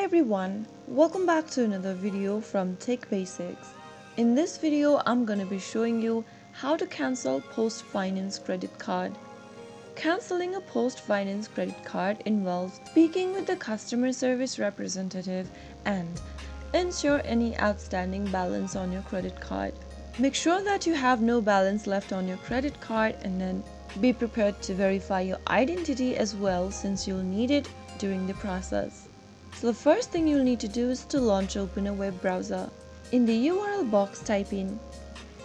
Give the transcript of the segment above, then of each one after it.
Hi everyone, welcome back to another video from Tech Basics. In this video, I'm gonna be showing you how to cancel PostFinance credit card. Canceling a PostFinance credit card involves speaking with the customer service representative and ensure any outstanding balance on your credit card. Make sure that you have no balance left on your credit card, and then be prepared to verify your identity as well, since you'll need it during the process. So the first thing you'll need to do is to open a web browser. In the URL box, type in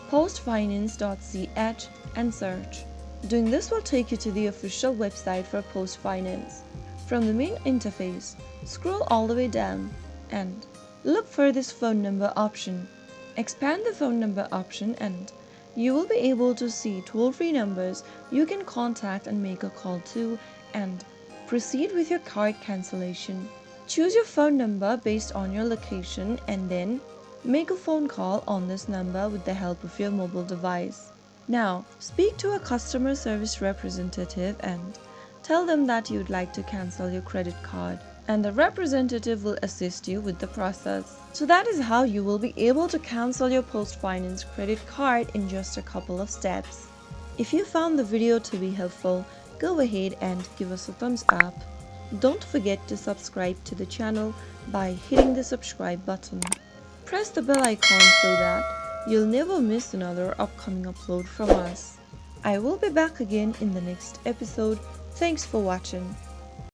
postfinance.ch and search. Doing this will take you to the official website for PostFinance. From the main interface, scroll all the way down and look for this phone number option. Expand the phone number option and you will be able to see toll-free numbers you can contact and make a call to, and proceed with your card cancellation. Choose your phone number based on your location and then make a phone call on this number with the help of your mobile device. Now, speak to a customer service representative and tell them that you'd like to cancel your credit card, and the representative will assist you with the process. So that is how you will be able to cancel your PostFinance credit card in just a couple of steps. If you found the video to be helpful, go ahead and give us a thumbs up. Don't forget to subscribe to the channel by hitting the subscribe button. Press the bell icon so that you'll never miss another upcoming upload from us. I will be back again in the next episode. Thanks for watching.